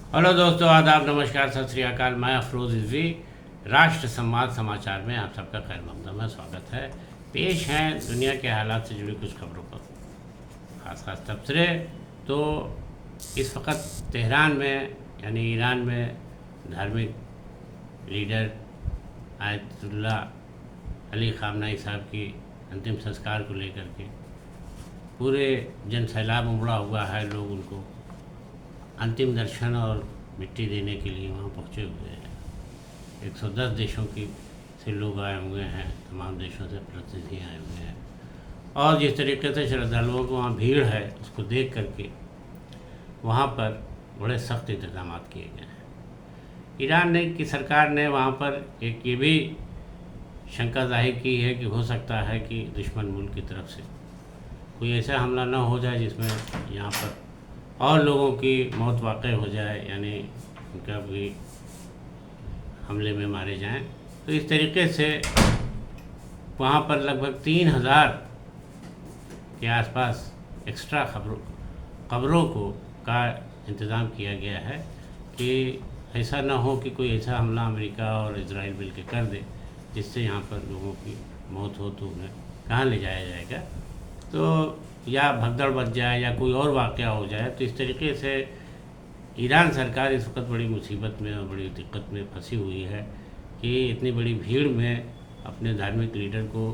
Hello दोस्तों, आदाब, नमस्कार, सत श्री अकाल। मैं अफरोज़ रिजवी। राष्ट्र संवाद समाचार में आप सबका खैर मकदम है, स्वागत है। पेश हैं दुनिया के हालात से जुड़ी कुछ खबरों पर खास तबसरे। तो इस वक्त तेहरान में यानी ईरान में धार्मिक लीडर आयतुल्ला अली खामनाई साहब की अंतिम संस्कार को लेकर के पूरे जन सैलाब उमड़ा हुआ है। लोग उनको अंतिम दर्शन और मिट्टी देने के लिए वहाँ पहुँचे हुए हैं। 110 देशों की से लोग आए हुए हैं, तमाम देशों से प्रतिनिधि आए हुए हैं। और जिस तरीके से श्रद्धालुओं को वहाँ भीड़ है, उसको देख करके वहाँ पर बड़े सख्त इंतजाम किए गए हैं। ईरान ने की सरकार ने वहाँ पर एक ये भी शंका जाहिर की है कि हो सकता है कि दुश्मन मुल्क की तरफ से कोई ऐसा हमला न हो जाए जिसमें यहाँ पर और लोगों की मौत वाक़ई हो जाए, यानी उनका भी हमले में मारे जाएं। तो इस तरीके से वहाँ पर लगभग 3000 के आसपास एक्स्ट्रा खबरों का इंतज़ाम किया गया है कि ऐसा ना हो कि कोई ऐसा हमला अमेरिका और इजराइल मिल के कर दे जिससे यहाँ पर लोगों की मौत हो तो उन्हें कहाँ ले जाया जाएगा, तो या भगदड़ बच जाए या कोई और वाक़या हो जाए। तो इस तरीके से ईरान सरकार इस वक्त बड़ी मुसीबत में और बड़ी दिक्कत में फंसी हुई है कि इतनी बड़ी भीड़ में अपने धार्मिक लीडर को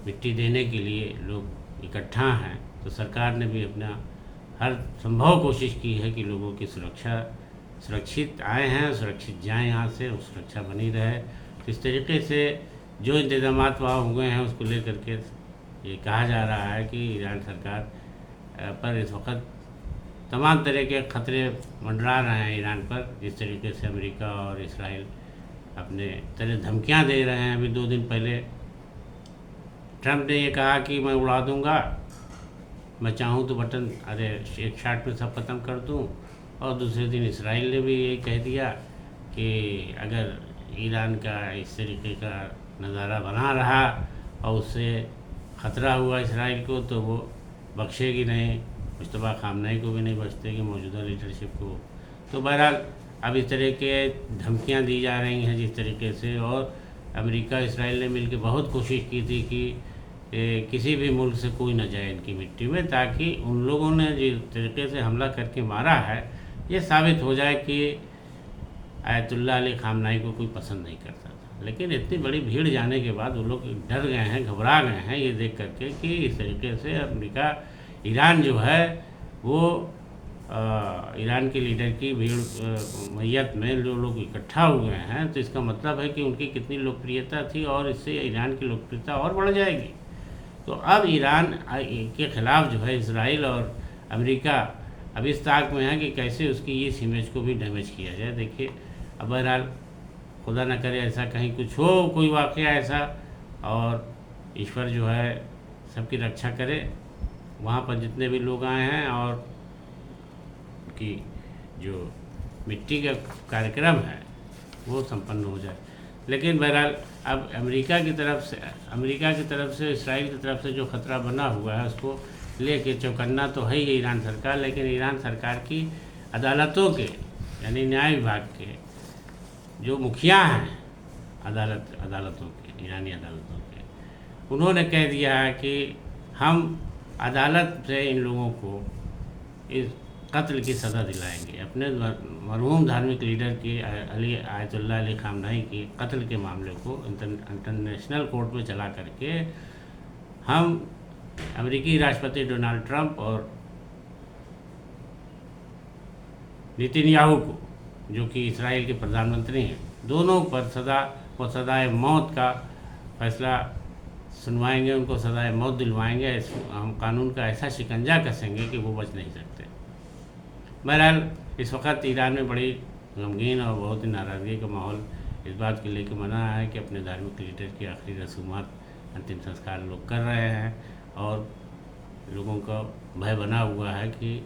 मिट्टी देने के लिए लोग इकट्ठा हैं। तो सरकार ने भी अपना हर संभव कोशिश की है कि लोगों की सुरक्षित आए हैं, सुरक्षित जाएं यहाँ से, और सुरक्षा बनी रहे। तो इस तरीके से जो इंतजाम वहाँ हुए हैं उसको लेकर के ये कहा जा रहा है कि ईरान सरकार पर इस वक्त तमाम तरह के ख़तरे मंडरा रहे हैं ईरान पर। जिस तरीके से अमेरिका और इसराइल अपने तरह धमकियां दे रहे हैं। अभी 2 दिन पहले ट्रंप ने ये कहा कि मैं उड़ा दूंगा, मैं चाहूँ तो बटन एक शॉट में सब ख़त्म कर दूँ। और दूसरे दिन इसराइल ने भी ये कह दिया कि अगर ईरान का इस तरीके का नज़ारा बना रहा और उससे ख़तरा हुआ इसराइल को तो वो बख्शेगी नहीं, मुस्तफ़ा खामनेई को भी नहीं बख्शते कि मौजूदा लीडरशिप को। तो बहरहाल अब इस तरह के धमकियां दी जा रही हैं जिस तरीके से। और अमेरिका इसराइल ने मिलकर बहुत कोशिश की थी कि किसी भी मुल्क से कोई न जाए इनकी मिट्टी में, ताकि उन लोगों ने जिस तरीके से हमला करके मारा है ये साबित हो जाए कि आयतुल्ला अली खामनाई को कोई पसंद नहीं करता था। लेकिन इतनी बड़ी भीड़ जाने के बाद वो लोग डर गए हैं, घबरा गए हैं ये देख करके कि इस तरीके से अमेरिका ईरान जो है वो ईरान के लीडर की भीड़ मैयत में जो लोग इकट्ठा हुए हैं, तो इसका मतलब है कि उनकी कितनी लोकप्रियता थी और इससे ईरान की लोकप्रियता और बढ़ जाएगी। तो अब ईरान के ख़िलाफ़ जो है इसराइल और अमेरिका अब इस ताक में है कि कैसे उसकी इस इमेज को भी डैमेज किया जाए। देखिए, अब बहरहाल खुदा न करे ऐसा कहीं कुछ हो, कोई वाक़या ऐसा, और ईश्वर जो है सबकी रक्षा करे। वहाँ पर जितने भी लोग आए हैं और उनकी जो मिट्टी का कार्यक्रम है वो संपन्न हो जाए। लेकिन बहरहाल अब अमेरिका की तरफ से इसराइल की तरफ से जो ख़तरा बना हुआ है उसको लेके चौकन्ना तो है ही ईरान सरकार। लेकिन ईरान सरकार की अदालतों के यानी न्याय विभाग के जो मुखिया हैं अदालतों के, ईरानी अदालतों के, उन्होंने कह दिया है कि हम अदालत से इन लोगों को इस कत्ल की सज़ा दिलाएंगे। अपने मरहूम धार्मिक लीडर की आयतुल्ला अली खामनाई की कत्ल के मामले को इंटरनेशनल कोर्ट में चला करके हम अमेरिकी राष्ट्रपति डोनाल्ड ट्रंप और नेतन्याहू को, जो कि इसराइल के प्रधानमंत्री हैं, दोनों पर सज़ाए मौत का फैसला सुनवाएंगे, उनको सज़ाए मौत दिलवाएंगे। हम कानून का ऐसा शिकंजा कसेंगे कि वो बच नहीं सकते। बहरहाल इस वक्त ईरान में बड़ी गमगीन और बहुत ही नाराज़गी का माहौल इस बात के लेकर बना है कि अपने धार्मिक लीडर की आखिरी रसूमात, अंतिम संस्कार लोग कर रहे हैं। और लोगों का भय बना हुआ है कि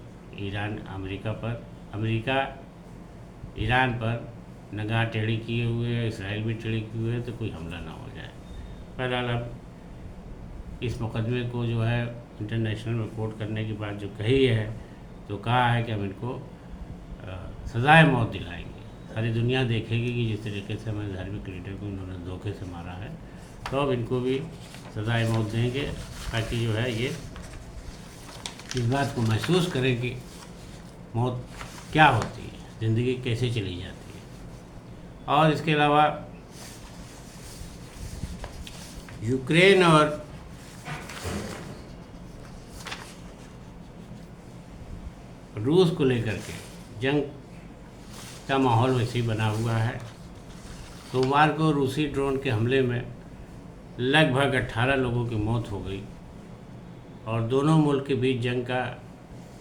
अमेरिका ईरान पर नगाह टेढ़ी किए हुए है, इसराइल भी टेढ़ी किए हुए है, तो कोई हमला ना हो जाए। बहरहाल अब इस मुकदमे को जो है इंटरनेशनल में कोर्ट करने की बात जो कही है, तो कहा है कि हम इनको सजाए मौत दिलाएंगे। सारी दुनिया देखेगी कि जिस तरीके से हमारे धार्मिक लीडर को इन्होंने धोखे से मारा है, तो अब इनको भी सजाए मौत देंगे, ताकि जो है ये इस बात को महसूस करें कि मौत क्या होती है, ज़िंदगी कैसे चली जाती है। और इसके अलावा यूक्रेन और रूस को लेकर के जंग का माहौल वैसे ही बना हुआ है। सोमवार को रूसी ड्रोन के हमले में लगभग 18 लोगों की मौत हो गई और दोनों मुल्क के बीच जंग का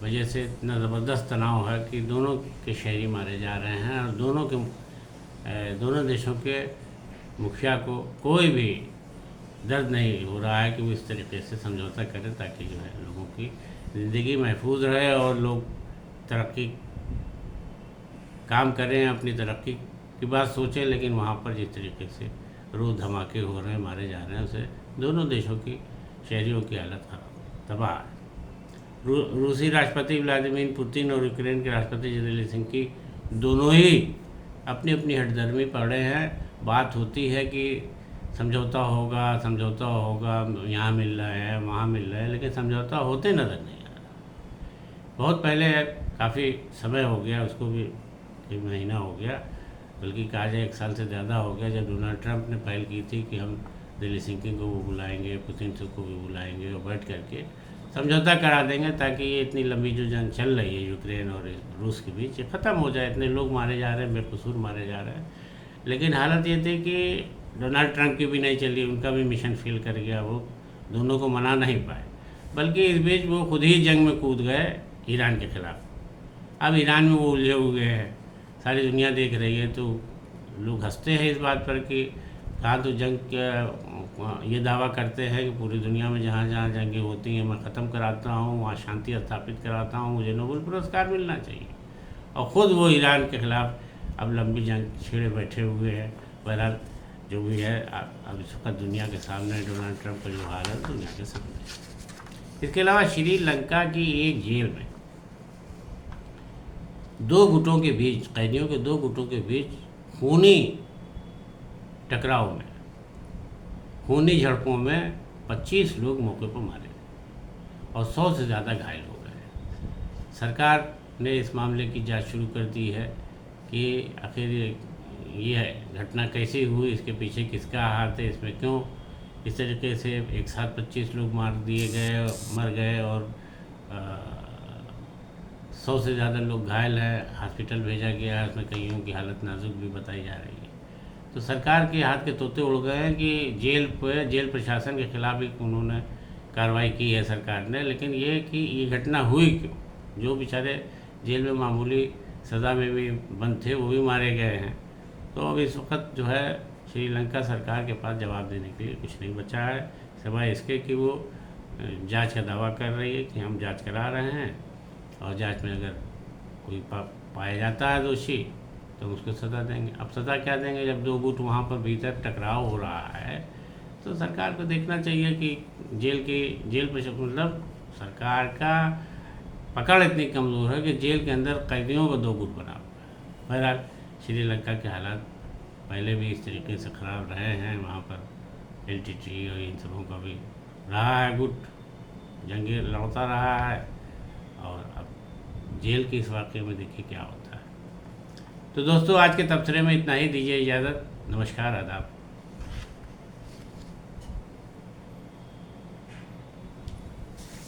वजह से इतना ज़बरदस्त तनाव है कि दोनों के शहरी मारे जा रहे हैं और दोनों देशों के मुखिया को कोई भी दर्द नहीं हो रहा है कि वो इस तरीके से समझौता करें ताकि जो है लोगों की ज़िंदगी महफूज रहे और लोग तरक्की काम करें, अपनी तरक्की की बात सोचें। लेकिन वहाँ पर जिस तरीके से रोज़ धमाके हो रहे हैं, मारे जा रहे हैं, उससे दोनों देशों की शहरियों की हालत खराब तबाह है। रूसी राष्ट्रपति व्लादिमीर पुतिन और यूक्रेन के राष्ट्रपति ज़ेलेंस्की दोनों ही अपनी अपनी हठधर्मी पड़े हैं। बात होती है कि समझौता होगा, यहाँ मिल रहा है, वहाँ मिल रहा है, लेकिन समझौता होते नज़र नहीं आ रहा। बहुत पहले, काफ़ी समय हो गया, उसको भी 1 महीना हो गया, बल्कि कहा जाए 1 साल से ज़्यादा हो गया, जब डोनाल्ड ट्रंप ने पहल की थी कि हम ज़ेलेंस्की को भी बुलाएंगे, पुतिन को भी बुलाएंगे और बैठ करके समझौता करा देंगे ताकि ये इतनी लंबी जो जंग चल रही है यूक्रेन और रूस के बीच, ये ख़त्म हो जाए। इतने लोग मारे जा रहे हैं, बेकसूर मारे जा रहे हैं। लेकिन हालत ये थी कि डोनाल्ड ट्रंप की भी नहीं चली, उनका भी मिशन फेल कर गया, वो दोनों को मना नहीं पाए, बल्कि इस बीच वो खुद ही जंग में कूद गए ईरान के ख़िलाफ़। अब ईरान में वो उलझे हुए हैं, सारी दुनिया देख रही है, तो लोग हंसते हैं इस बात पर कि कहाँ तो जंग ये दावा करते हैं कि पूरी दुनिया में जहाँ जहाँ जंगें होती हैं मैं ख़त्म कराता हूँ, वहाँ शांति स्थापित कराता हूँ, मुझे नोबेल पुरस्कार मिलना चाहिए। और ख़ुद वो ईरान के ख़िलाफ़ अब लंबी जंग छेड़े बैठे हुए हैं। बहरहाल जो भी है, अब इस वक्त दुनिया के सामने डोनाल्ड ट्रंप का जो हाल है दुनिया के सामने। इसके अलावा श्रीलंका की एक जेल में 2 गुटों के बीच, कैदियों के 2 गुटों के बीच खूनी टकराव में, खूनी झड़पों में 25 लोग मौके पर मारे गए और 100 से ज़्यादा घायल हो गए। सरकार ने इस मामले की जांच शुरू कर दी है कि आखिर ये घटना कैसे हुई, इसके पीछे किसका हाथ है, इसमें क्यों इस तरीके से एक साथ 25 लोग मर गए और 100 से ज़्यादा लोग घायल हैं, हॉस्पिटल भेजा गया है, उसमें कईयों की हालत नाजुक भी बताई जा रही है। तो सरकार के हाथ के तोते उड़ गए हैं कि जेल प्रशासन के खिलाफ भी उन्होंने कार्रवाई की है सरकार ने। लेकिन ये कि ये घटना हुई क्यों, जो बेचारे जेल में मामूली सज़ा में भी बंद थे वो भी मारे गए हैं। तो अब इस वक्त जो है श्रीलंका सरकार के पास जवाब देने के लिए कुछ नहीं बचा है, सिवाय इसके कि वो जांच का दावा कर रही है कि हम जांच करा रहे हैं और जांच में अगर कोई पाया जाता है दोषी तो उसको सज़ा देंगे। अब सज़ा क्या देंगे जब 2 गुट वहाँ पर भीतर टकराव हो रहा है। तो सरकार को देखना चाहिए कि जेल पर मतलब सरकार का पकड़ इतनी कमज़ोर है कि जेल के अंदर कैदियों का 2 गुट बना हुआ है। बहरहाल श्रीलंका के हालात पहले भी इस तरीके से ख़राब रहे हैं, वहाँ पर LTTE और इन सबों का भी रहा है गुट, जंगे लड़ता रहा है। और अब जेल के इस वाक़े में देखिए क्या होता है। तो दोस्तों, आज के तबसरे में इतना ही, दीजिए इजाज़त। नमस्कार, आदाब।